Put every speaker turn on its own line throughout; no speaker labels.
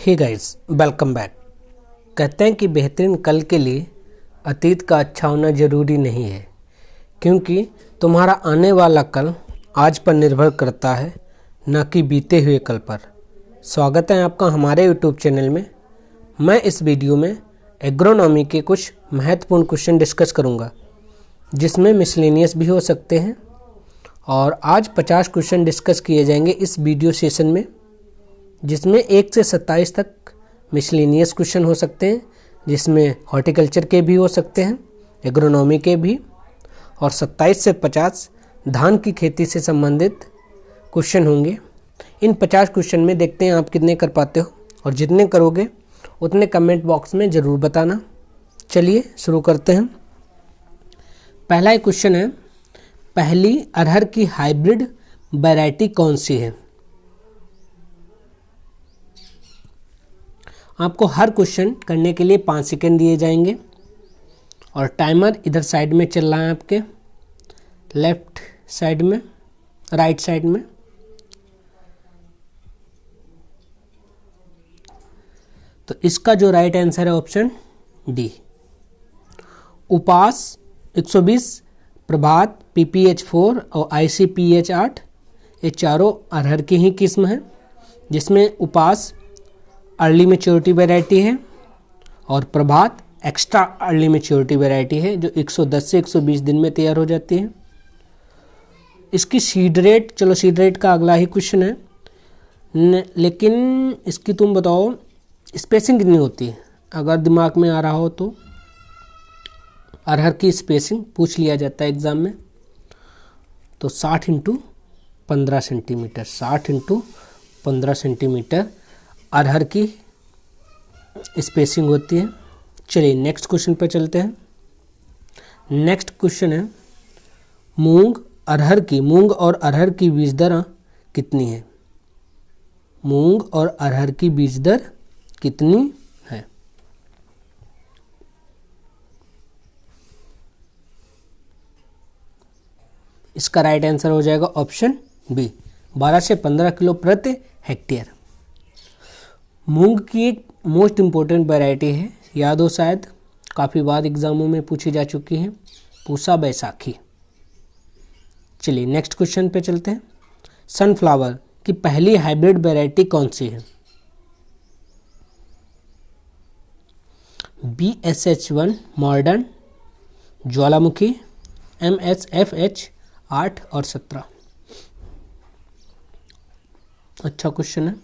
Hey guys, welcome back. कहते हैं कि बेहतरीन कल के लिए अतीत का अच्छा होना ज़रूरी नहीं है, क्योंकि तुम्हारा आने वाला कल आज पर निर्भर करता है, न कि बीते हुए कल पर। स्वागत है आपका हमारे यूट्यूब चैनल में। मैं इस वीडियो में एग्रोनॉमी के कुछ महत्वपूर्ण क्वेश्चन डिस्कस करूंगा, जिसमें मिसलेनियस भी हो सकते हैं। और आज 50 क्वेश्चन डिस्कस किए जाएंगे इस वीडियो सेशन में, जिसमें 1 से 27 तक मिसलेनियस क्वेश्चन हो सकते हैं, जिसमें हॉर्टिकल्चर के भी हो सकते हैं, एग्रोनॉमी के भी, और 27 से 50 धान की खेती से संबंधित क्वेश्चन होंगे। इन 50 क्वेश्चन में देखते हैं आप कितने कर पाते हो, और जितने करोगे उतने कमेंट बॉक्स में ज़रूर बताना। चलिए शुरू करते हैं। पहला एक क्वेश्चन है, पहली अरहर की हाइब्रिड वैरायटी कौन सी है? आपको हर क्वेश्चन करने के लिए 5 सेकंड दिए जाएंगे, और टाइमर इधर साइड में चल रहा है, आपके लेफ्ट साइड में, राइट साइड में। तो इसका जो राइट आंसर है ऑप्शन डी। उपास 120, प्रभात, PPH4 और ICPH8, ये चारों अरहर की ही किस्म है, जिसमें उपास अर्ली मैच्योरिटी वैरायटी है और प्रभात एक्स्ट्रा अर्ली मैच्योरिटी वैरायटी है, जो 110 से 120 दिन में तैयार हो जाती है। इसकी सीड रेट, चलो सीड रेट का अगला ही क्वेश्चन है, लेकिन इसकी तुम बताओ स्पेसिंग कितनी होती है? अगर दिमाग में आ रहा हो तो अरहर की स्पेसिंग पूछ लिया जाता है एग्जाम में। तो 60 × 15 सेंटीमीटर, 60 × 15 सेंटीमीटर अरहर की स्पेसिंग होती है। चलिए नेक्स्ट क्वेश्चन पर चलते हैं। नेक्स्ट क्वेश्चन है, मूंग और अरहर की बीज दर कितनी है? मूंग और अरहर की बीज दर कितनी है? इसका राइट आंसर हो जाएगा ऑप्शन बी, 12 से 15 किलो प्रति हेक्टेयर। मूंग की एक मोस्ट इम्पोर्टेंट वैरायटी है, याद हो शायद, काफ़ी बार एग्जामों में पूछी जा चुकी है, पूसा बैसाखी। चलिए नेक्स्ट क्वेश्चन पे चलते हैं। सनफ्लावर की पहली हाइब्रिड वैरायटी कौन सी है? BSH1 मॉडर्न, ज्वालामुखी, MSFH 8 और 17। अच्छा क्वेश्चन है।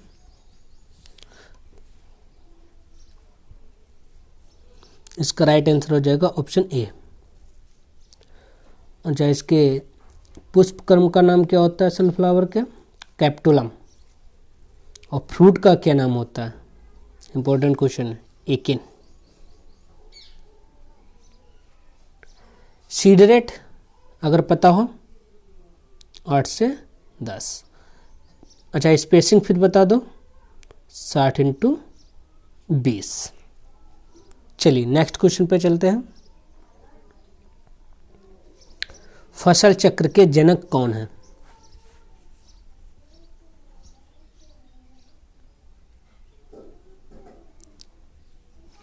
इसका राइट आंसर हो जाएगा ऑप्शन ए। अच्छा, इसके पुष्पक्रम का नाम क्या होता है सनफ्लावर के? कैप्टुलम। और फ्रूट का क्या नाम होता है? इंपॉर्टेंट क्वेश्चन है, एकिन। सीड रेट अगर पता हो 8 से 10। अच्छा, स्पेसिंग फिर बता दो, 60 × 20। चलिए नेक्स्ट क्वेश्चन पे चलते हैं। फसल चक्र के जनक कौन है?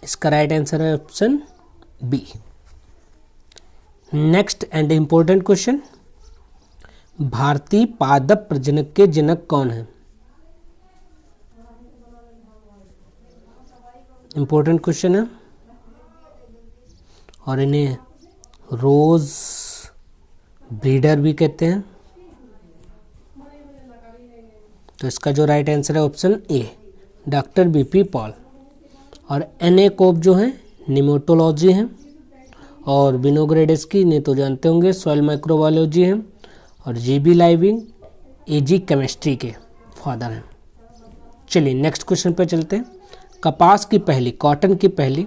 इसका राइट आंसर है option B. Next and important question, भारतीय पादप प्रजनक के जनक कौन है? इंपॉर्टेंट क्वेश्चन है, और इन्हें रोज ब्रीडर भी कहते हैं। तो इसका जो राइट आंसर है option A, doctor BP Paul. और NA जो है निमोटोलॉजी है, और विनोग्रेड्स्की ने तो जानते होंगे, सॉइल माइक्रोबायोलॉजी है, और GB लाइविंग AG केमिस्ट्री के फादर हैं। चलिए नेक्स्ट क्वेश्चन पर चलते हैं। कपास की पहली, कॉटन की पहली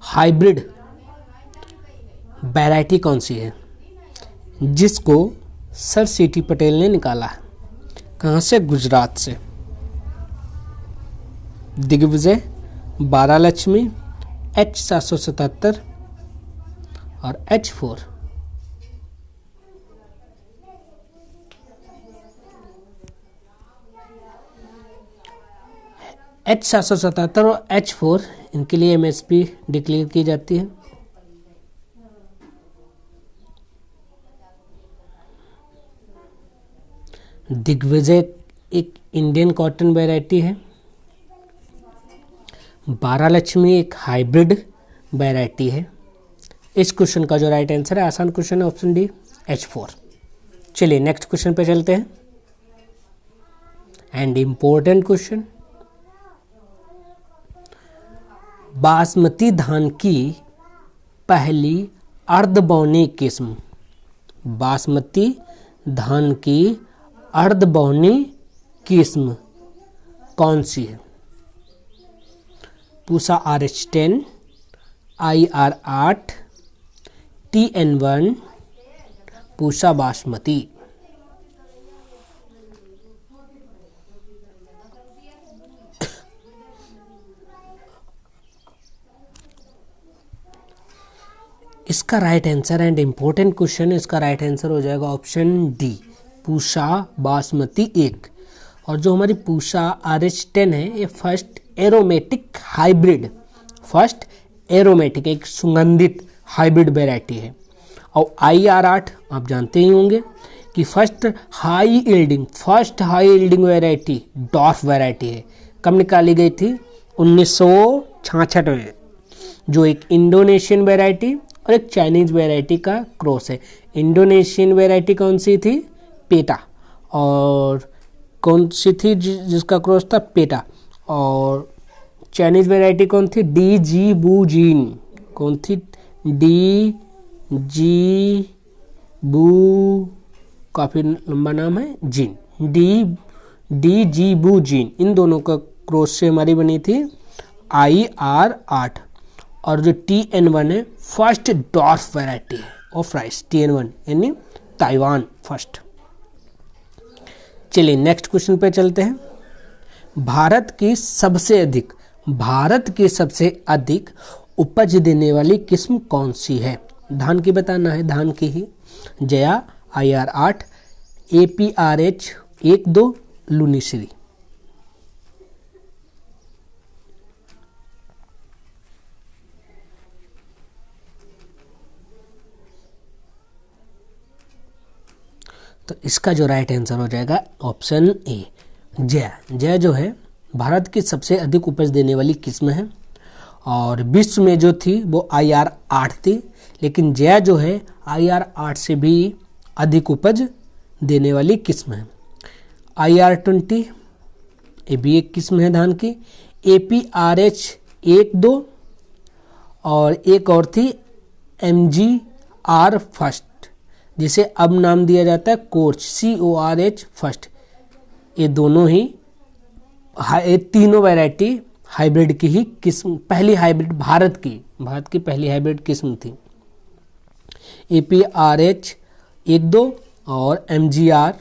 हाइब्रिड वैरायटी कौन सी है, जिसको सर CT पटेल ने निकाला है? कहाँ से? गुजरात से। दिग्विजय, बारा लक्ष्मी, H777 और H4। H777 और H4 इनके लिए MSP डिक्लेयर की जाती है। दिग्विजय एक इंडियन कॉटन वैरायटी है। बारालक्ष्मी एक हाइब्रिड वैरायटी है। इस क्वेश्चन का जो राइट आंसर है, आसान क्वेश्चन है, ऑप्शन डी H4। चलिए नेक्स्ट क्वेश्चन पे चलते हैं। एंड इम्पोर्टेंट क्वेश्चन, बासमती धान की पहली अर्धबौनी किस्म, बासमती धान की अर्धबौनी किस्म कौन सी है? Pusa RH10, IR8, TN1, Pusa basmati. इसका right answer and important question, इसका राइट आंसर हो जाएगा ऑप्शन डी, पूसा बासमती 1। और जो हमारी पूसा RH10 है, ये first aromatic hybrid, first aromatic एक सुगंधित हाइब्रिड वैरायटी है। और IR8 आप जानते ही होंगे कि first high yielding variety, dwarf variety है। कब निकाली गई थी? 1966 में, जो एक इंडोनेशियन वैरायटी और एक चाइनीज वैरायटी का क्रॉस है। इंडोनेशियन वैरायटी कौन सी थी? पेटा। और कौन सी थी जिसका क्रॉस था? पेटा। और चाइनीज वैरायटी कौन थी? DG बूजीन। कौन थी? DG बू, काफ़ी लंबा नाम है, जीन, DG बूजीन। इन दोनों का क्रॉस से हमारी बनी थी IR8। और जो TN1 है, first dwarf variety of rice, TN1 यानी ताइवान फर्स्ट। चलिए नेक्स्ट क्वेश्चन पे चलते हैं। भारत की सबसे अधिक उपज देने वाली किस्म कौन सी है? धान की बताना है, धान की ही। Jaya, IR8, APRH 1-2, लुनीश्री। तो इसका जो राइट आंसर हो जाएगा ऑप्शन ए, जया जो है भारत की सबसे अधिक उपज देने वाली किस्म है। और विश्व में जो थी वो IR8 थी, लेकिन जया जो है IR8 से भी अधिक उपज देने वाली किस्म है। IR20 ये भी एक किस्म है धान की। APRH 1-2 और एक और थी MGR फर्स्ट, जिसे अब नाम दिया जाता है कोर्च, CORH फर्स्ट। ये दोनों ही ये तीनों वैरायटी हाइब्रिड की ही किस्म, पहली हाइब्रिड भारत की पहली हाइब्रिड किस्म थी। APRH 1-2 और MGR,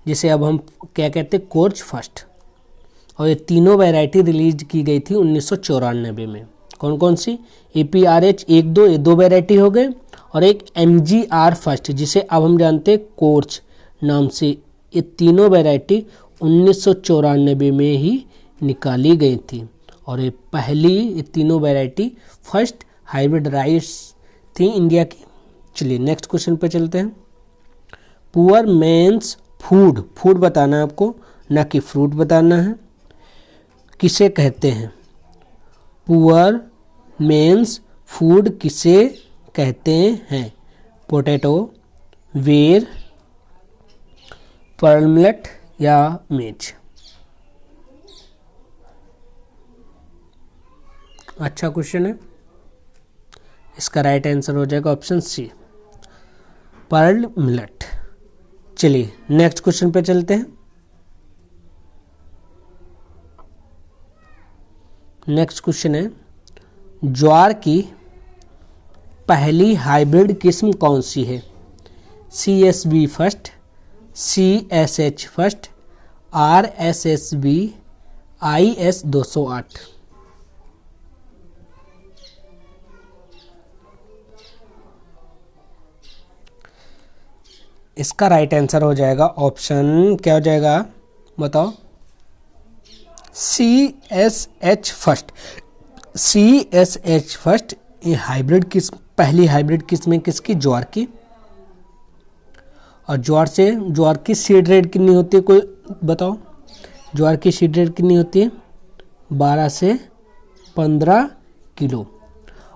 जिसे अब हम क्या कहते हैं, कोर्च फर्स्ट। और ये तीनों वैरायटी रिलीज की गई थी 1994 में। कौन कौन सी? APRH 1-2, ये 2 वैरायटी हो गए, और एक MGR फर्स्ट, जिसे अब हम जानते हैं कोर्च नाम से। ये तीनों वैरायटी 1994 में ही निकाली गई थी। और ये तीनों वैरायटी फर्स्ट हाइब्रिड राइस थी इंडिया की। चलिए नेक्स्ट क्वेश्चन पे चलते हैं। पुअर मेंस फूड बताना है आपको, ना कि फ्रूट बताना है। किसे कहते हैं? पुअर मेंस फूड किसे कहते हैं? पोटैटो, वेर, पर्ल मिलेट या मेज? अच्छा क्वेश्चन है। इसका राइट आंसर हो जाएगा ऑप्शन सी, पर्ल मिलेट। चलिए नेक्स्ट क्वेश्चन पे चलते हैं। नेक्स्ट क्वेश्चन है, ज्वार की पहली हाइब्रिड किस्म कौन सी है? CSB first, CSH first, RSSB, IS 208? इसका राइट आंसर हो जाएगा ऑप्शन, क्या हो जाएगा बताओ? CSH फर्स्ट, CSH फर्स्ट ये हाइब्रिड किस्म, पहली हाइब्रिड किस्म है किसकी? ज्वार की। और ज्वार की सीड रेट कितनी होती है, कोई बताओ? ज्वार की सीड रेट कितनी होती है? 12 से 15 किलो।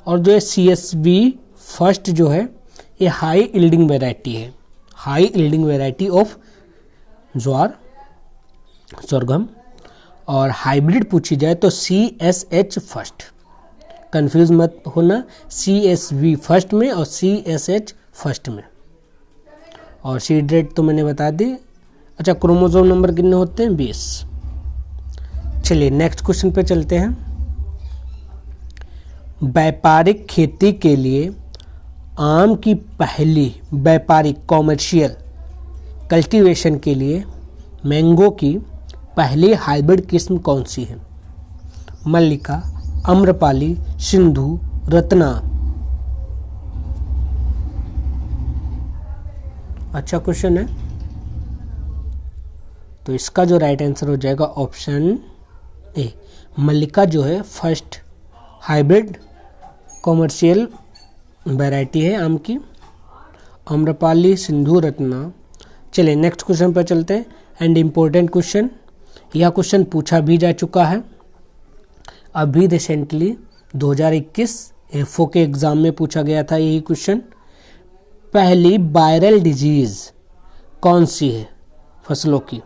और जो है CSV फर्स्ट जो है ये हाई यील्डिंग वैरायटी है, high yielding variety of jowar sorghum। और हाइब्रिड पूछी जाए तो CSH फर्स्ट, कंफ्यूज मत होना, CSV फर्स्ट में और CSH फर्स्ट में। और सीड रेट तो मैंने बता दी। अच्छा, क्रोमोसोम नंबर कितने होते हैं? 20। चलिए नेक्स्ट क्वेश्चन पे चलते हैं। व्यापारिक खेती के लिए आम की पहली व्यापारिक कॉमर्शियल कल्टीवेशन के लिए मैंगो की पहली हाइब्रिड किस्म कौन सी है? मल्लिका, आम्रपाली, सिंधु, रत्ना। अच्छा क्वेश्चन है। तो इसका जो राइट आंसर हो जाएगा ऑप्शन ए, मल्लिका जो है फर्स्ट हाइब्रिड कॉमर्शियल वैरायटी है आम की। आम्रपाली, सिंधु, रत्ना। चलिए नेक्स्ट क्वेश्चन पर चलते हैं। एंड इम्पोर्टेंट क्वेश्चन, यह क्वेश्चन पूछा भी जा चुका है अभी रिसेंटली 2021 एफओ के एग्जाम में पूछा गया था यही क्वेश्चन। पहली वायरल डिजीज कौन सी है फसलों की?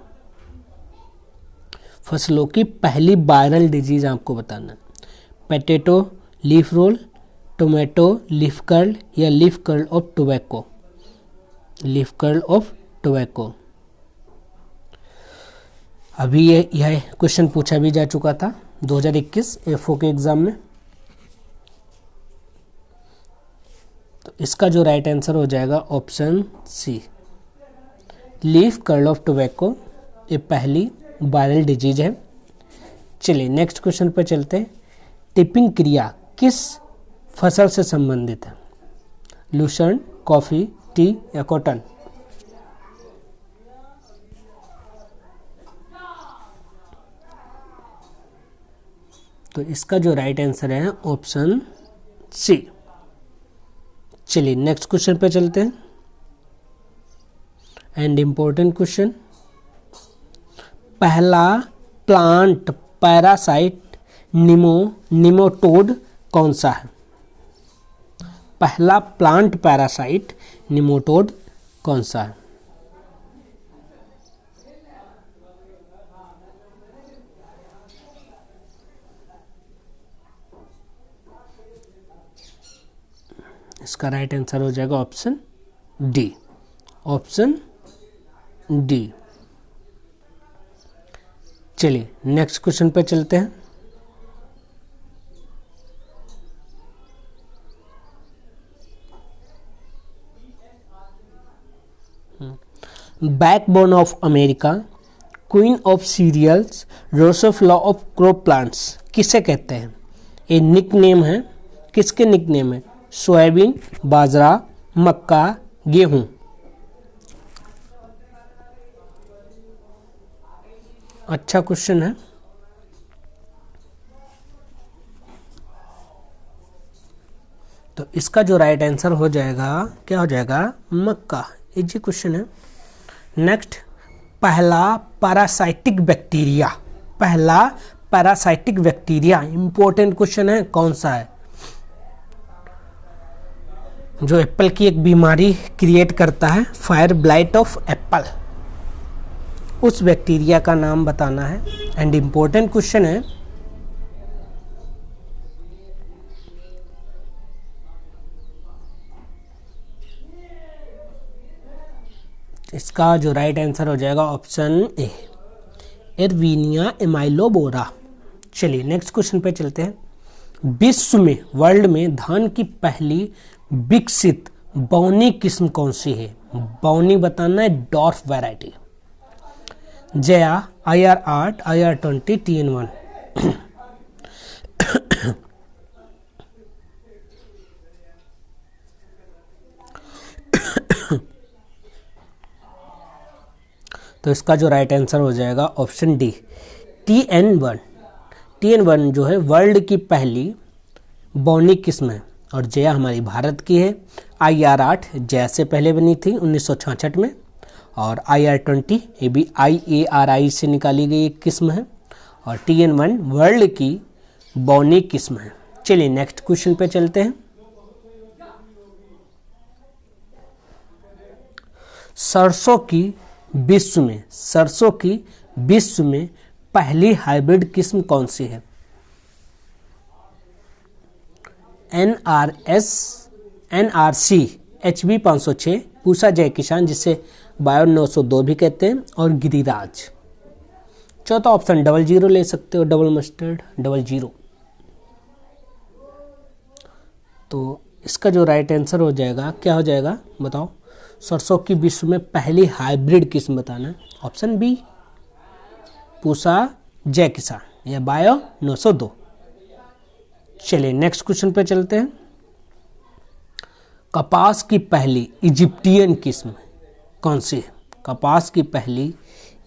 फसलों की पहली वायरल डिजीज आपको बताना है। Potato leaf roll, tomato leaf curl या leaf curl of tobacco? Leaf curl of tobacco. अभी यह क्वेश्चन पूछा भी जा चुका था 2021 एफओ के एग्जाम में। तो इसका जो राइट आंसर हो जाएगा option C, leaf curl of tobacco ये पहली वायरल डिजीज है। चलिए नेक्स्ट क्वेश्चन पर चलते हैं। टिपिंग क्रिया किस फसल से संबंधित है? लूसर्न, कॉफी, टी या कॉटन? तो इसका जो राइट आंसर है ऑप्शन सी। चलिए नेक्स्ट क्वेश्चन पे चलते हैं। एंड इम्पोर्टेंट क्वेश्चन, पहला प्लांट पैरासाइट निमोटोड कौन सा है? पहला प्लांट पैरासाइट निमोटोड कौन सा है? इसका राइट आंसर हो जाएगा ऑप्शन डी, ऑप्शन डी। चलिए नेक्स्ट क्वेश्चन पे चलते हैं। Backbone of America, queen of cereals, Drosophila of crop plants किसे कहते हैं? ये निक नेम है, किसके निक नेम है? सोयाबीन, बाजरा, मक्का, गेहूं। अच्छा क्वेश्चन है। तो इसका जो राइट आंसर हो जाएगा, क्या हो जाएगा? मक्का। इजी क्वेश्चन है। नेक्स्ट, पहला पैरासाइटिक बैक्टीरिया, पहला पैरासाइटिक बैक्टीरिया इंपॉर्टेंट क्वेश्चन है, कौन सा है? जो एप्पल की एक बीमारी क्रिएट करता है, फायर ब्लाइट ऑफ एप्पल, उस बैक्टीरिया का नाम बताना है। एंड इम्पोर्टेंट क्वेश्चन है। इसका जो राइट आंसर हो जाएगा ऑप्शन ए, एरवीनिया एमाइलोबोरा। चलिए नेक्स्ट क्वेश्चन पे चलते हैं। विश्व में, वर्ल्ड में धान की पहली विकसित बौनी किस्म कौन सी है? बौनी बताना है, dwarf variety. Jaya, IR8, IR20, TN1। तो इसका जो राइट आंसर हो जाएगा ऑप्शन डी, TN1 जो है वर्ल्ड की पहली बोनी किस्म है और जया हमारी भारत की है। IR8 जया से पहले बनी थी 1966 में, और IR20 ये भी IARI से निकाली गई एक किस्म है, और TN1 वर्ल्ड की बोनी किस्म है। चलिए नेक्स्ट क्वेश्चन पे चलते हैं। सरसों की विश्व में पहली हाइब्रिड किस्म कौन सी है? NRC HB 506, पूसा जय किसान जिसे बायो 902 भी कहते हैं, और गिरिराज। चौथा ऑप्शन 00 ले सकते हो, डबल मस्टर्ड 00। तो इसका जो राइट आंसर हो जाएगा क्या हो जाएगा बताओ? सरसों की विश्व में पहली हाइब्रिड किस्म बताना है। ऑप्शन बी पूसा जय किसान या बायो 902। चलिए नेक्स्ट क्वेश्चन पे चलते हैं। कपास की पहली इजिप्टियन किस्म कौन सी है? कपास की पहली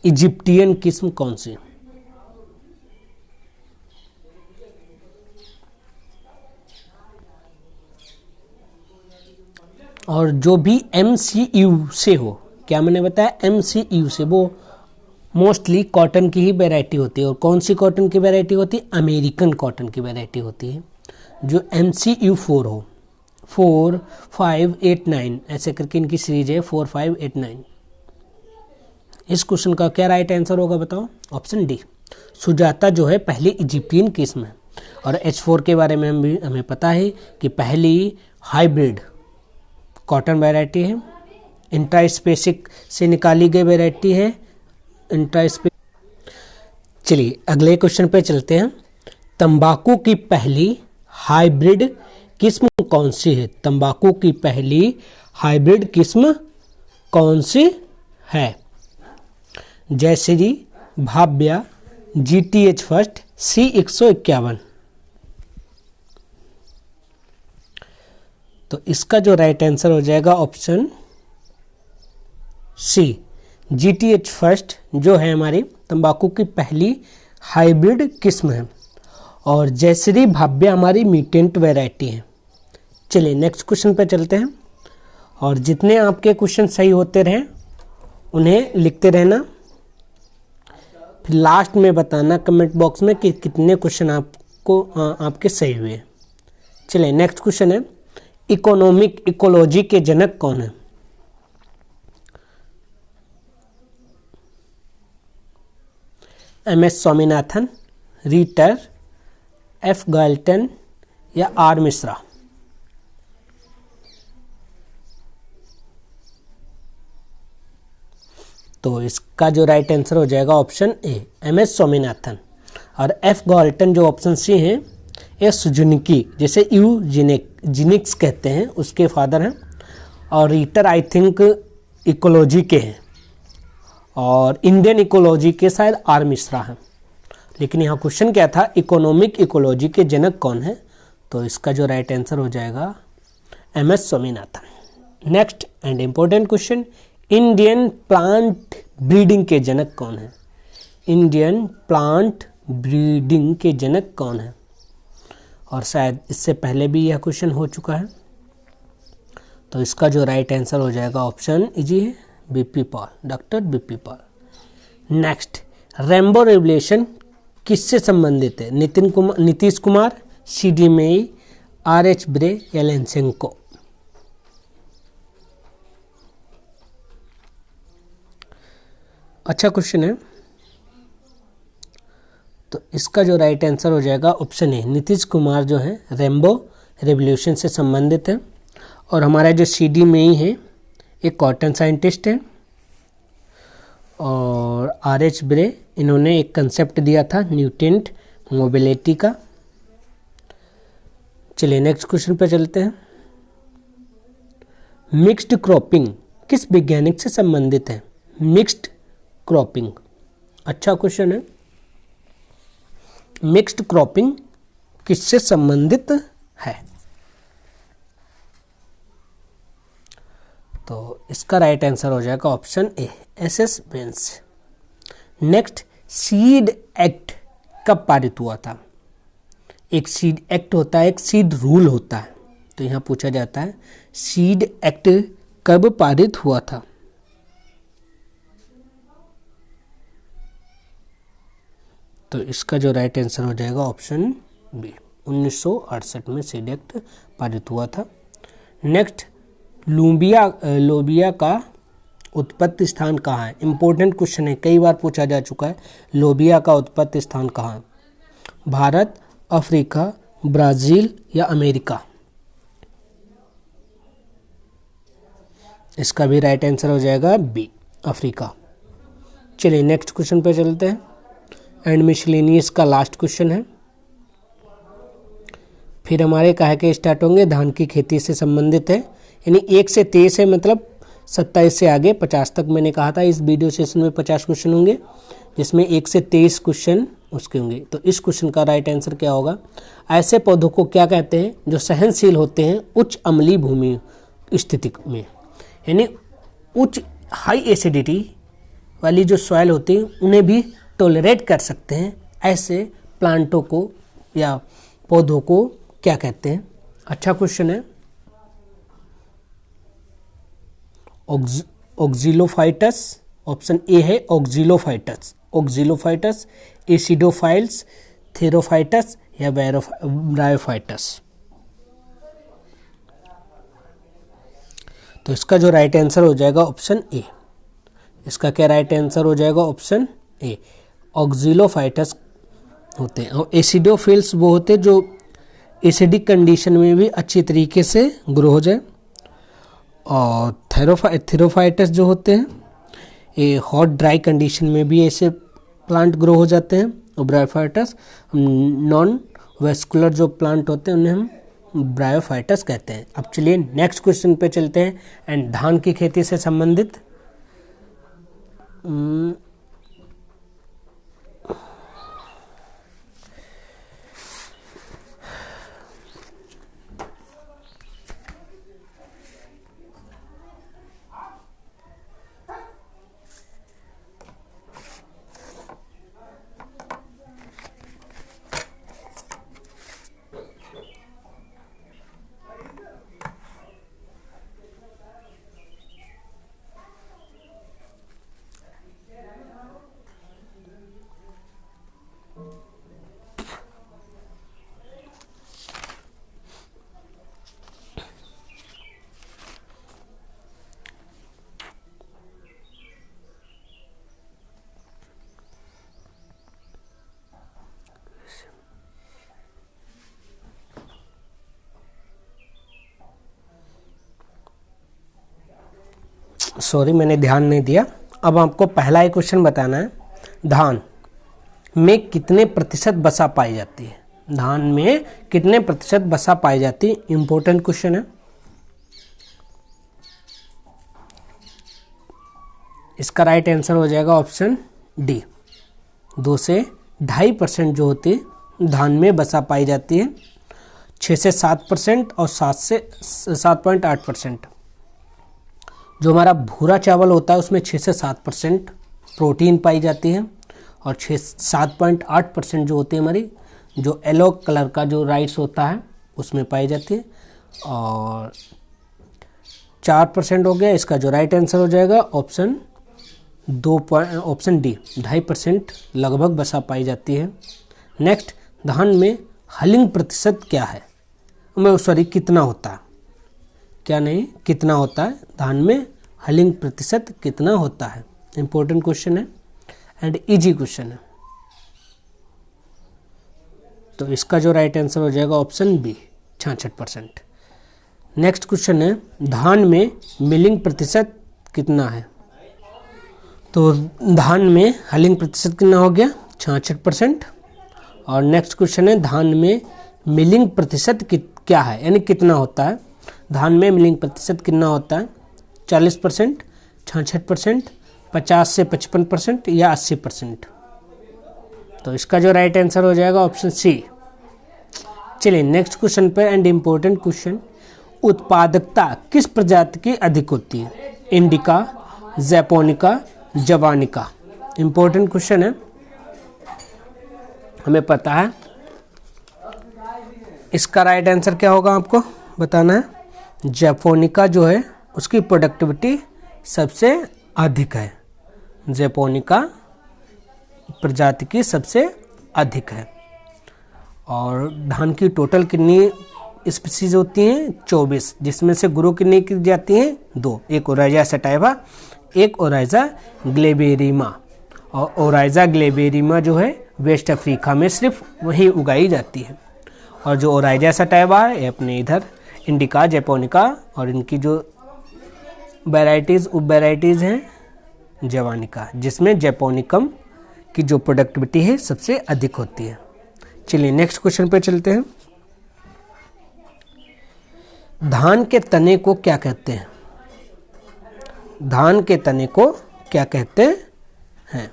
इजिप्टियन किस्म कौन सी है? और जो भी MCU से हो, क्या मैंने बताया MCU से, वो मोस्टली कॉटन की ही वैरायटी होती है। और कौन सी कॉटन की वैरायटी होती है? अमेरिकन कॉटन की वैरायटी होती है। जो MCU 4 हो, 4, 5, 8, 9 ऐसे करके इनकी सीरीज है, 4, 5, 8, 9। इस क्वेश्चन का क्या राइट आंसर होगा बताओ? ऑप्शन डी सुजाता जो है पहली इजिप्टियन किस्म है। और H4 के बारे में हमें पता है कि पहली हाइब्रिड कॉटन वैरायटी है, इंट्रास्पेसिक से निकाली गई वैरायटी है। चलिए अगले क्वेश्चन पे चलते हैं। तंबाकू की पहली हाइब्रिड किस्म कौन सी है? तंबाकू की पहली हाइब्रिड किस्म कौन सी है? Jayashree, Bhavya, GTH first, C151। तो इसका जो राइट आंसर हो जाएगा ऑप्शन सी GTH फर्स्ट जो है हमारी तंबाकू की पहली हाइब्रिड किस्म है, और जयश्री भाव्या हमारी म्यूटेंट वैरायटी है। चलिए नेक्स्ट क्वेश्चन पे चलते हैं। और जितने आपके क्वेश्चन सही होते रहें उन्हें लिखते रहना, फिर लास्ट में बताना कमेंट बॉक्स में कि कितने क्वेश्चन आपके सही हुए। चलिए नेक्स्ट क्वेश्चन है, इकोनॉमिक इकोलॉजी के जनक कौन है? MS स्वामीनाथन, रीटर, F गाल्टन या R मिश्रा। तो इसका जो राइट आंसर हो जाएगा ऑप्शन ए MS स्वामीनाथन, और F गाल्टन जो ऑप्शन सी है ये सुजुकी जैसे यूजेनिक्स कहते हैं उसके फादर हैं, और रीटर आई थिंक इकोलॉजी के हैं, और इंडियन इकोलॉजी के शायद R मिश्रा हैं। लेकिन यहाँ क्वेश्चन क्या था? इकोनॉमिक इकोलॉजी के जनक कौन है? तो इसका जो राइट आंसर हो जाएगा MS Swaminathan. Next and important question, Indian plant breeding के जनक कौन है? इंडियन प्लांट ब्रीडिंग के जनक कौन है? और शायद इससे पहले भी यह क्वेश्चन हो चुका है। तो इसका जो राइट आंसर हो जाएगा ऑप्शन इजी है, BP Paul, doctor BP Paul. Next, rainbow revolution किससे संबंधित है? नीतीश कुमार, CD मेई, RH ब्रे या लेंसेंको? अच्छा क्वेश्चन है। तो इसका जो राइट आंसर हो जाएगा ऑप्शन ए, नीतीश कुमार जो है रेनबो रेवोल्यूशन से संबंधित है। और हमारा जो CD मेई है एक कॉटन साइंटिस्ट है, और RH ब्रे इन्होंने एक कंसेप्ट दिया था न्यूटेंट मोबिलिटी का। चलिए नेक्स्ट क्वेश्चन पे चलते हैं। मिक्स्ड क्रॉपिंग किस वैज्ञानिक से संबंधित है? मिक्स्ड क्रॉपिंग, अच्छा क्वेश्चन है। मिक्स्ड क्रॉपिंग किससे संबंधित है? तो इसका राइट आंसर हो जाएगा option A, SS Bains. Next, seed act कब पारित हुआ था? एक सीड एक्ट होता है, एक सीड रूल होता है। तो यहाँ पूछा जाता है सीड एक्ट कब पारित हुआ था? तो इसका जो राइट आंसर हो जाएगा ऑप्शन बी, 1968 में सीड एक्ट पारित हुआ था। नेक्स्ट, लोबिया का उत्पत्ति स्थान कहाँ है? इंपॉर्टेंट क्वेश्चन है, कई बार पूछा जा चुका है। लोबिया का उत्पत्ति स्थान कहाँ है? भारत, अफ्रीका, ब्राजील या अमेरिका? इसका भी राइट आंसर हो जाएगा बी, अफ्रीका। चलिए नेक्स्ट क्वेश्चन पे चलते हैं, एंड मिसलेनियस का लास्ट क्वेश्चन है। फिर हमारे कहा के स्टार्ट होंगे, धान की खेती से संबंधित है, यानी 1 से 23 है, मतलब 27 से आगे 50 तक मैंने कहा था। इस वीडियो सेशन में 50 क्वेश्चन होंगे, जिसमें 1 से 23 क्वेश्चन उसके होंगे। तो इस क्वेश्चन का राइट आंसर क्या होगा? ऐसे पौधों को क्या कहते हैं जो सहनशील होते हैं उच्च अम्लीय भूमि स्थिति में, यानी उच्च हाई एसिडिटी वाली जो सॉइल होती है उन्हें भी टॉलरेट कर सकते हैं। ऐसे प्लांटों को या पौधों को क्या कहते हैं? अच्छा क्वेश्चन है। ऑक्जिलोफाइटस, ऑप्शन ए है ऑक्जिलोफाइटस, ऑक्जिलोफाइटस, एसिडोफाइल्स, थेरोफाइटस या ब्रायोफाइटस? तो इसका जो राइट आंसर हो जाएगा ऑप्शन ए। इसका क्या राइट आंसर हो जाएगा? ऑप्शन ए, ऑक्जिलोफाइटस होते हैं। और एसिडोफिल्स वो होते हैं जो एसिडिक कंडीशन में भी अच्छी तरीके से ग्रो हो जाए। और थेरोफाइटस जो होते हैं ये हॉट ड्राई कंडीशन में भी ऐसे प्लांट ग्रो हो जाते हैं। और ब्रायोफाइटस नॉन वेस्कुलर जो प्लांट होते हैं उन्हें हम ब्रायोफाइटस कहते हैं। अब चलिए नेक्स्ट क्वेश्चन पे चलते हैं, एंड धान की खेती से संबंधित। सॉरी, मैंने ध्यान नहीं दिया। अब आपको पहला ही क्वेश्चन बताना है, धान में कितने प्रतिशत वसा पाई जाती है? धान में कितने प्रतिशत वसा पाई जाती है? इंपॉर्टेंट क्वेश्चन है। इसका राइट आंसर हो जाएगा ऑप्शन डी, 2 से 2.5% जो होती है धान में वसा पाई जाती है, 6 से 7% और 7 से 7.8%। जो हमारा भूरा चावल होता है उसमें 6 से 7% प्रोटीन पाई जाती है, और 7.8% जो होती है हमारी जो येलो कलर का जो राइस होता है उसमें पाई जाती है, और 4% हो गया। इसका जो राइट आंसर हो जाएगा ऑप्शन ऑप्शन डी, 2.5% लगभग वसा पाई जाती है। नेक्स्ट, धान में हलिंग प्रतिशत क्या है? कितना होता है? क्या नहीं, कितना होता है? धान में हलिंग प्रतिशत कितना होता है? इंपॉर्टेंट क्वेश्चन है एंड इजी क्वेश्चन है। तो इसका जो राइट आंसर हो जाएगा ऑप्शन बी, 66%। नेक्स्ट क्वेश्चन है, धान में मिलिंग प्रतिशत कितना है? तो धान में हलिंग प्रतिशत कितना हो गया? 66%। और नेक्स्ट क्वेश्चन है, धान में मिलिंग प्रतिशत क्या है, यानी कितना होता है? धान में मिलिंग प्रतिशत कितना होता है? 40%, 66%, 50 से 55% या 80%? तो इसका जो राइट आंसर हो जाएगा ऑप्शन सी। चलिए नेक्स्ट क्वेश्चन पे, एंड इम्पोर्टेंट क्वेश्चन, उत्पादकता किस प्रजाति की अधिक होती है? Indica, japonica, javanica? Important question है। हमें पता है। इसका राइट आंसर क्या होगा आपको बताना है। जैपोनिका जो है उसकी प्रोडक्टिविटी सबसे अधिक है। जैपोनिका प्रजाति की सबसे अधिक है। और धान की टोटल कितनी स्पीसीज होती हैं? 24, जिसमें से ग्रो कितनी की जाती हैं? 2, एक ओराइजा सटाइवा, एक ओराइजा ग्लेबेरिमा। और ओराइजा ग्लेबेरिमा जो है वेस्ट अफ्रीका में सिर्फ वहीं उगाई जाती है। और जो ओराइजा सटाइवा है ये अपने इधर इंडिका, जैपोनिका और इनकी जो वेराइटीज़ उप वेराइटीज़ हैं जवानिका, जिसमें जैपोनिकम की जो प्रोडक्टिविटी है सबसे अधिक होती है। चलिए नेक्स्ट क्वेश्चन पे चलते हैं। धान के तने को क्या कहते हैं? धान के तने को क्या कहते हैं?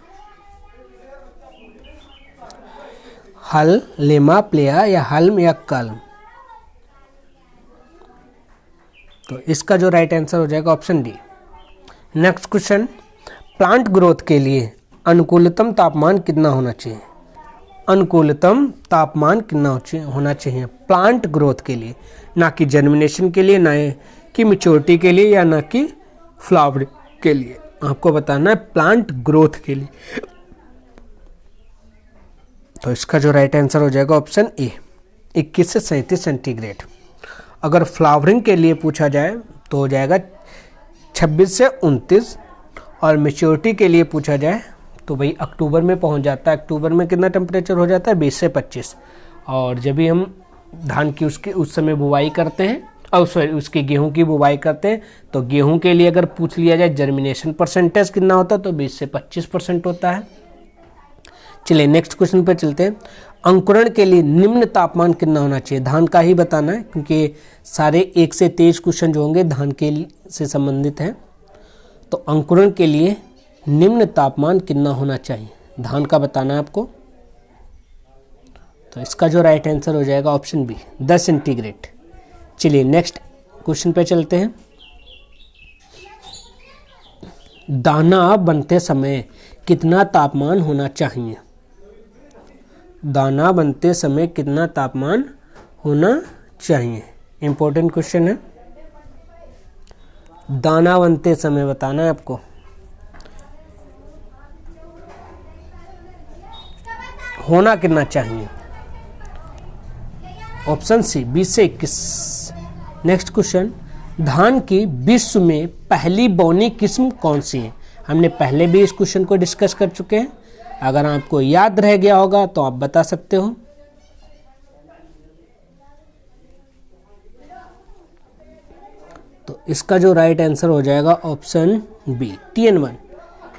हल, लेमा, प्लेया या हल्म या कल्म? तो इसका जो राइट आंसर हो जाएगा option D. Next question, plant growth के लिए अनुकूलतम तापमान कितना होना चाहिए? अनुकूलतम तापमान कितना होना चाहिए प्लांट ग्रोथ के लिए? ना कि जर्मिनेशन के लिए, ना कि मैच्योरिटी के लिए, या ना कि फ्लावर के लिए। आपको बताना है प्लांट ग्रोथ के लिए। तो इसका जो राइट आंसर हो जाएगा ऑप्शन ए, 21 से 37 सेंटीग्रेड। अगर फ्लावरिंग के लिए पूछा जाए तो हो जाएगा 26 से 29, और मैच्योरिटी के लिए पूछा जाए तो भाई अक्टूबर में पहुंच जाता है। अक्टूबर में कितना टेम्परेचर हो जाता है? 20 से 25। और जब भी हम धान की उस समय बुवाई करते हैं, और सॉरी उसकी गेहूं की बुवाई करते हैं, तो गेहूं के लिए अगर पूछ लिया जाए जर्मिनेशन परसेंटेज कितना होता है तो 20 से 25% होता है। चलिए नेक्स्ट क्वेश्चन पे चलते हैं। अंकुरण के लिए निम्न तापमान कितना होना चाहिए? धान का ही बताना है, क्योंकि सारे 1 से 23 क्वेश्चन जो होंगे धान के से संबंधित हैं। तो अंकुरण के लिए निम्न तापमान कितना होना चाहिए धान का बताना है आपको। तो इसका जो राइट आंसर हो जाएगा ऑप्शन बी, 10 सेंटीग्रेड। चलिए नेक्स्ट क्वेश्चन पे चलते हैं। दाना बनते समय कितना तापमान होना चाहिए? दाना बनते समय कितना तापमान होना चाहिए? इंपॉर्टेंट क्वेश्चन है। दाना बनते समय बताना है आपको। होना कितना चाहिए? ऑप्शन सी, 20 से 21। नेक्स्ट क्वेश्चन, धान की विश्व में पहली बौनी किस्म कौन सी है? हमने पहले भी इस क्वेश्चन को डिस्कस कर चुके हैं। अगर आपको याद रह गया होगा तो आप बता सकते हो। तो इसका जो राइट आंसर हो जाएगा option B, TN1।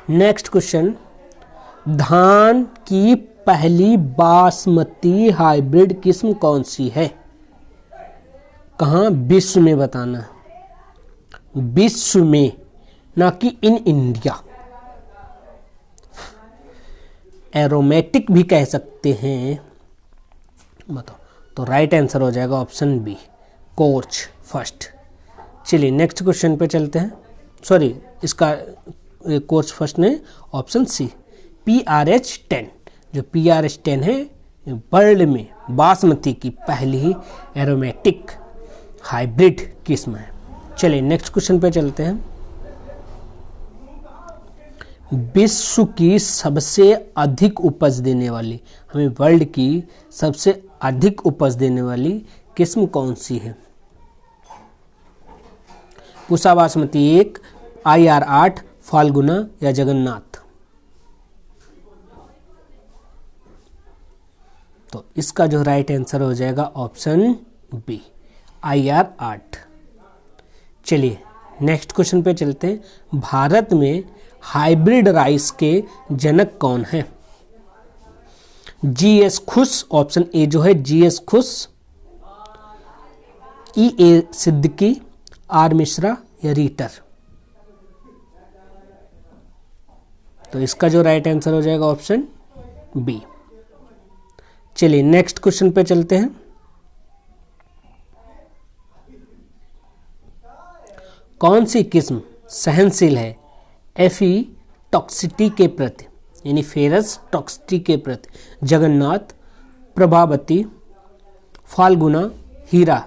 Next question, धान की पहली बासमती हाइब्रिड किस्म कौन सी है? कहाँ? विश्व में बताना है। विश्व में, ना कि इन इंडिया। एरोमेटिक भी कह सकते हैं, बताओ। तो राइट आंसर हो जाएगा ऑप्शन बी, कोर्च फर्स्ट। चलिए नेक्स्ट क्वेश्चन पे चलते हैं। सॉरी, इसका कोर्च फर्स्ट ने ऑप्शन सी, PRH10। जो PRH10 है वर्ल्ड में बासमती की पहली एरोमेटिक हाइब्रिड किस्म है। चलिए नेक्स्ट क्वेश्चन पे चलते हैं। विश्व की सबसे अधिक उपज देने वाली, हमें वर्ल्ड की सबसे अधिक उपज देने वाली किस्म कौन सी है? पूसा बासमती 1, IR8, फाल्गुना या जगन्नाथ? तो इसका जो राइट आंसर हो जाएगा ऑप्शन बी, IR8। चलिए नेक्स्ट क्वेश्चन पे चलते हैं। भारत में हाइब्रिड राइस के जनक कौन है? GS खुश, ऑप्शन ए जो है GS खुश, EA सिद्दीकी, R मिश्रा या रीटर? तो इसका जो राइट आंसर हो जाएगा ऑप्शन बी। चलिए नेक्स्ट क्वेश्चन पे चलते हैं। कौन सी किस्म सहनशील है Fe टॉक्सिटी के प्रति, यानी फेरस टॉक्सिटी के प्रति? जगन्नाथ, प्रभावती, फाल्गुना, हीरा।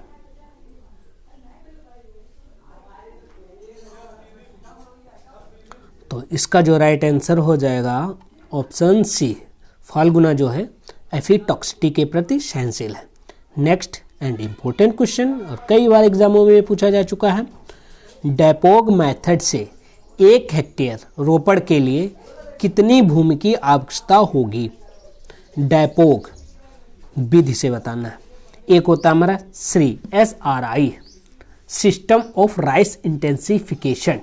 तो इसका जो राइट आंसर हो जाएगा ऑप्शन सी, फाल्गुना जो है एफिटॉक्सिटी के प्रति सहनशील है। नेक्स्ट एंड इम्पोर्टेंट क्वेश्चन, और कई बार एग्जामों में पूछा जा चुका है, डेपोग मेथड से 1 हेक्टेयर रोपण के लिए कितनी भूमि की आवश्यकता होगी? डेपोग विधि से बताना है। एक होता है हमारा SRI, system of rice intensification,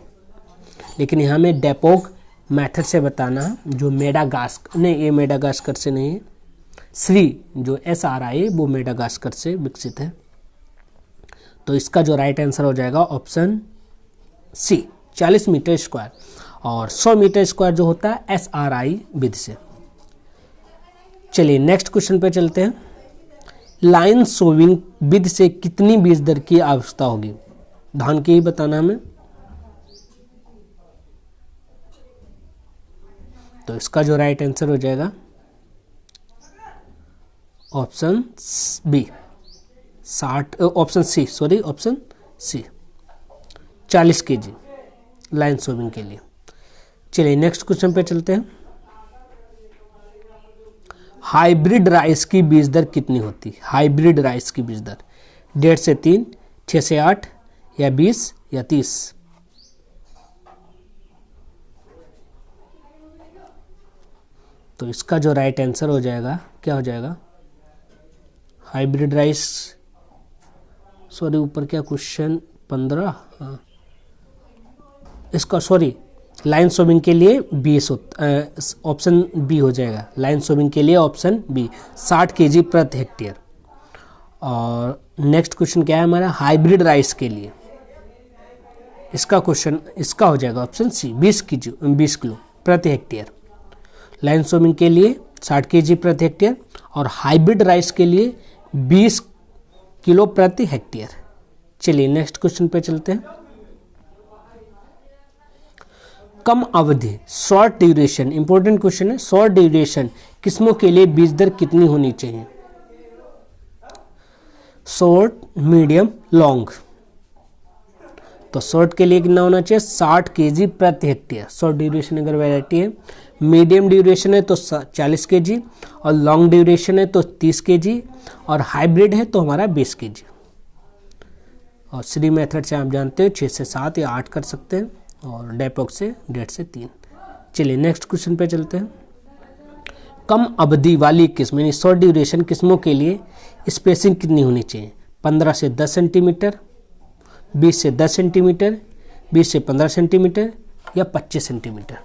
लेकिन यहाँ में डेपोग मेथड से बताना है, जो मेडागास्कर नहीं, ये मेडागास्कर से नहीं है, जो SRI वो मेडागास्कर से विकसित है। तो इसका जो राइट आंसर हो जाएगा ऑप्शन सी, 40 मीटर स्क्वायर, और 100 मीटर स्क्वायर जो होता है SRI विधि से। चलिए नेक्स्ट क्वेश्चन पे चलते हैं। लाइन सोविंग विधि से कितनी बीज दर की आवश्यकता होगी? धान की ही बताना हमें। तो इसका जो राइट आंसर हो जाएगा option B, 60, option C, sorry option C, 40 kg line sowing के लिए। चलिए नेक्स्ट क्वेश्चन पे चलते हैं। हाइब्रिड राइस की बीज दर कितनी होती है? हाइब्रिड राइस की बीज दर 1.5 से 3, 6 से 8, या 20 या 30? तो इसका जो राइट आंसर हो जाएगा, क्या हो जाएगा? हाइब्रिड राइस, सॉरी ऊपर क्या क्वेश्चन 15, हाँ इसका सॉरी, लाइन सोविंग के लिए 20, ऑप्शन बी हो जाएगा। लाइन सोविंग के लिए ऑप्शन बी, 60 kg प्रति हेक्टेयर। और नेक्स्ट क्वेश्चन क्या है हमारा? हाइब्रिड राइस के लिए, इसका क्वेश्चन इसका हो जाएगा ऑप्शन सी, 20 किलो प्रति हेक्टेयर। लाइन सोविंग के लिए 60 kg प्रति हेक्टेयर, और हाइब्रिड राइस के लिए 20 किलो प्रति हेक्टेयर। चलिए नेक्स्ट क्वेश्चन पे चलते हैं। कम अवधि, शॉर्ट ड्यूरेशन, इंपॉर्टेंट क्वेश्चन है, शॉर्ट ड्यूरेशन किस्मों के लिए बीज दर कितनी होनी चाहिए? Short, medium, long. तो शॉर्ट के लिए कितना होना चाहिए? 60 kg प्रति हेक्टेयर, शॉर्ट ड्यूरेशन अगर वैरायटी है। मीडियम ड्यूरेशन है तो 40 kg, और लॉन्ग ड्यूरेशन है तो 30 kg, और हाइब्रिड है तो हमारा 20 kg। और श्री मेथड से आप जानते हो 6 से 7 या 8 कर सकते हैं, और डेपोग से 1.5 से 3। चलिए नेक्स्ट क्वेश्चन पे चलते हैं। कम अवधि वाली किस्म यानी शॉर्ट ड्यूरेशन किस्मों के लिए स्पेसिंग कितनी होनी चाहिए? 15 से 10 सेंटीमीटर, 20 से 10 सेंटीमीटर, 20 से 15 सेंटीमीटर, या 25 सेंटीमीटर?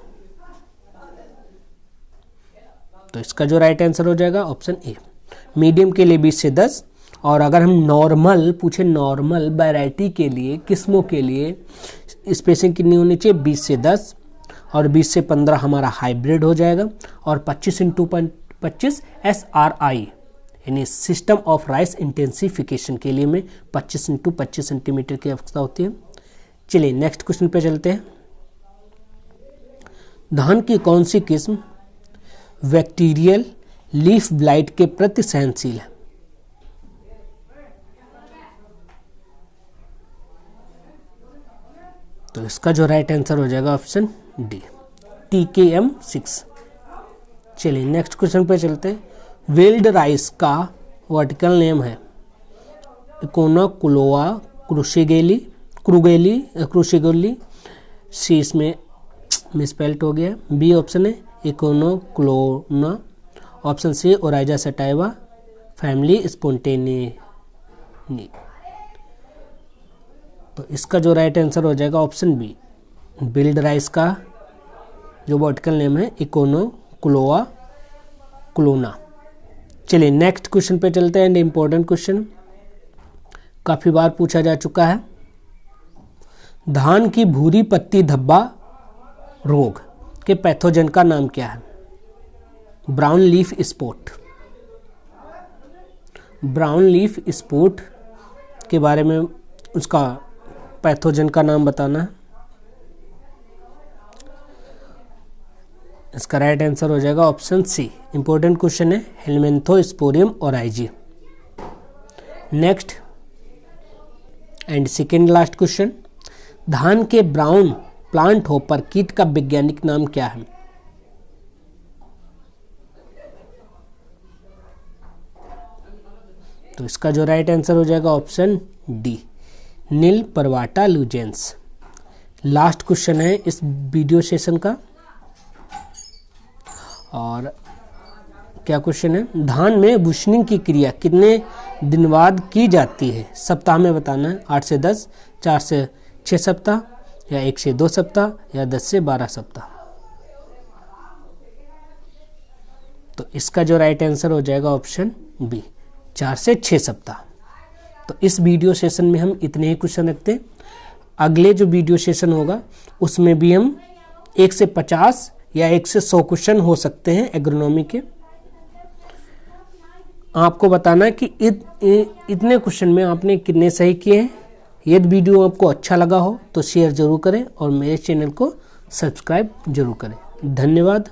तो इसका जो राइट आंसर हो जाएगा ऑप्शन ए, मीडियम के लिए 20 से 10, और अगर हम नॉर्मल पूछे, नॉर्मल वैरायटी के लिए, किस्मों के लिए स्पेसिंग कितनी होनी चाहिए? 20 से 10, और 20 से 15 हमारा हाइब्रिड हो जाएगा, और 25 × 25 SRI यानी सिस्टम ऑफ राइस इंटेंसिफिकेशन के लिए में 25 × 25 सेंटीमीटर की आवश्यकता होती है। चलिए नेक्स्ट क्वेश्चन पे चलते हैं। धान की कौन सी किस्म बैक्टीरियल लीफ ब्लाइट के प्रति सहनशील है? तो इसका जो राइट आंसर हो जाएगा ऑप्शन डी, TKM6। चलिए नेक्स्ट क्वेश्चन पे चलते हैं। वेल्ड राइस का वर्टिकल नेम है इकोनोक्लोआ क्रूगेली, सी इसमें मिसपेल्ट हो गया, बी ऑप्शन है इकोनोक्लोना, option C Oryza sativa family spontanea. तो इसका जो राइट आंसर हो जाएगा ऑप्शन बी, बिल्ड राइस का जो वर्टिकल नेम है इकोनोक्लोआ क्लोना। चलिए नेक्स्ट क्वेश्चन पे चलते हैं, एंड इम्पोर्टेंट क्वेश्चन, काफी बार पूछा जा चुका है। धान की भूरी पत्ती धब्बा रोग के पैथोजन का नाम क्या है? Brown leaf spot. Brown leaf spot के बारे में उसका पैथोजन का नाम बताना है। इसका राइट आंसर हो जाएगा ऑप्शन सी। इंपॉर्टेंट क्वेश्चन है, Helminthosporium oryzae. Next and second last question, धान के ब्राउन प्लांट होपर कीट का वैज्ञानिक नाम क्या है? तो इसका जो राइट आंसर हो जाएगा ऑप्शन डी, नील परवाटा लुजेंस। लास्ट क्वेश्चन है इस वीडियो सेशन का, और क्या क्वेश्चन है, धान में बुशनिंग की क्रिया कितने दिन बाद की जाती है? सप्ताह में बताना है, 8 से 10, 4 से 6 सप्ताह, या 1 से 2 सप्ताह, या 10 से 12 सप्ताह। तो इसका जो राइट आंसर हो जाएगा ऑप्शन बी, 4 से 6 सप्ताह। तो इस वीडियो सेशन में हम इतने ही क्वेश्चन रखते हैं। अगले जो वीडियो सेशन होगा उसमें भी हम 1 से 50 या 1 से 100 क्वेश्चन हो सकते हैं एग्रोनॉमी के। आपको बताना है कि इतने क्वेश्चन में आपने कितने सही किए हैं। यदि वीडियो आपको अच्छा लगा हो तो शेयर जरूर करें और मेरे चैनल को सब्सक्राइब जरूर करें। धन्यवाद।